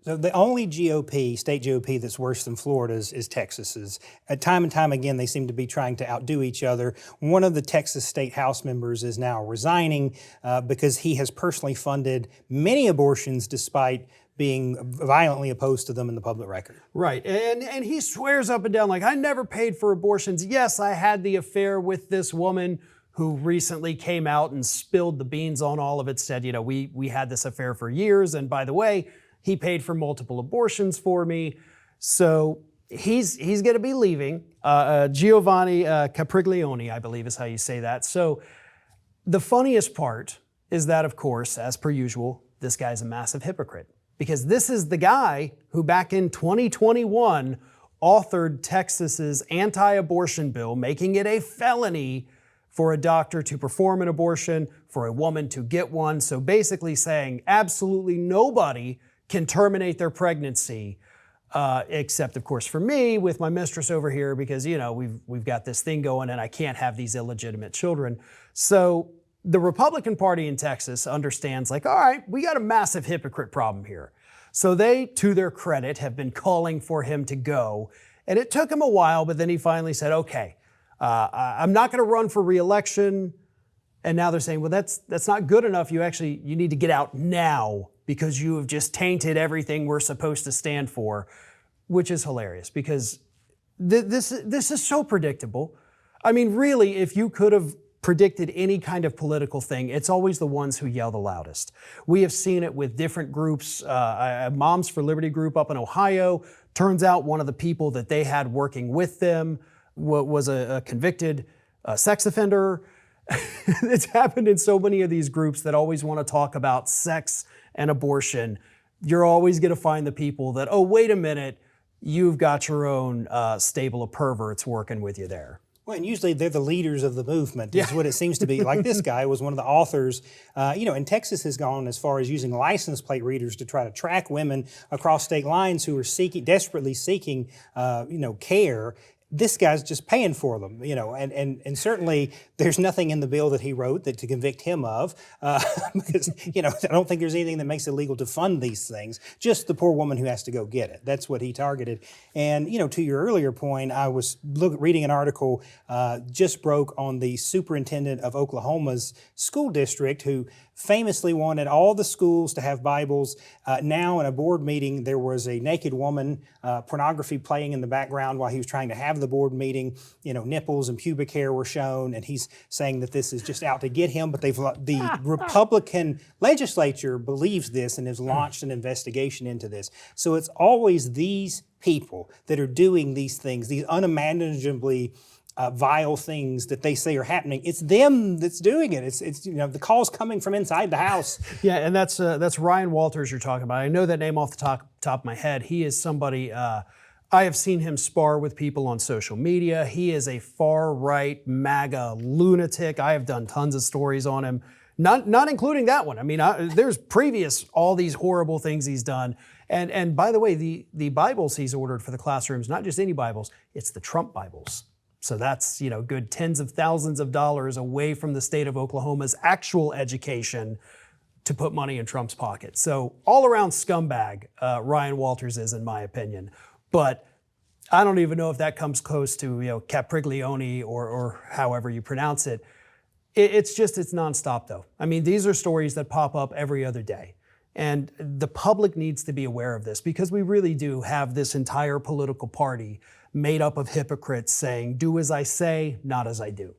So the only GOP, state GOP, that's worse than Florida's is Texas's. Time and time again, they seem to be trying to outdo each other. One of the Texas State House members is now resigning because he has personally funded many abortions despite being violently opposed to them in the public record. Right, and he swears up and down like, I never paid for abortions. Yes, I had the affair with this woman who recently came out and spilled the beans on all of it, said, you know, we had this affair for years, and by the way, he paid for multiple abortions for me. So he's going to be leaving. Giovanni Capriglione, I believe is how you say that. So the funniest part is that, of course, as per usual, this guy's a massive hypocrite. Because this is the guy who back in 2021 authored Texas's anti-abortion bill, making it a felony for a doctor to perform an abortion, for a woman to get one. So basically saying absolutely nobody can terminate their pregnancy, except of course for me with my mistress over here, because you know we've got this thing going and I can't have these illegitimate children. So the Republican Party in Texas understands like, all right, we got a massive hypocrite problem here. So they, to their credit, have been calling for him to go. And it took him a while, but then he finally said, okay, I'm not going to run for re-election. And now they're saying, well, that's not good enough. You need to get out now because you have just tainted everything we're supposed to stand for, which is hilarious because this is so predictable. I mean, really, if you could have predicted any kind of political thing, it's always the ones who yell the loudest. We have seen it with different groups. Moms for Liberty group up in Ohio, turns out one of the people that they had working with them was a convicted sex offender. It's happened in so many of these groups that always want to talk about sex and abortion. You're always going to find the people that, oh, wait a minute, you've got your own stable of perverts working with you there. Well, and usually they're the leaders of the movement, is what it seems to be. Like this guy was one of the authors. And Texas has gone as far as using license plate readers to try to track women across state lines who are desperately seeking, care. This guy's just paying for them, and certainly there's nothing in the bill that he wrote to convict him of, because, I don't think there's anything that makes it legal to fund these things, just the poor woman who has to go get it. That's what he targeted. And, to your earlier point, I was reading an article just broke on the superintendent of Oklahoma's school district who famously wanted all the schools to have Bibles. Now in a board meeting, there was a naked woman, pornography playing in the background while he was trying to have the board meeting. Nipples and pubic hair were shown, and he's saying that this is just out to get him. But the Republican legislature believes this and has launched an investigation into this. So it's always these people that are doing these things, these unimaginably vile things that they say are happening. It's them that's doing it. It's the call's coming from inside the house. Yeah, and that's Ryan Walters you're talking about. I know that name off the top of my head. He is somebody I have seen him spar with people on social media. He is a far-right MAGA lunatic. I have done tons of stories on him, not including that one. I mean, there's previous all these horrible things he's done. And by the way, the Bibles he's ordered for the classrooms, not just any Bibles, it's the Trump Bibles. So that's, good tens of thousands of dollars away from the state of Oklahoma's actual education to put money in Trump's pocket. So all around scumbag, Ryan Walters is, in my opinion. But I don't even know if that comes close to, Capriglione or however you pronounce it. It's nonstop though. I mean, these are stories that pop up every other day. And the public needs to be aware of this because we really do have this entire political party made up of hypocrites saying, do as I say, not as I do.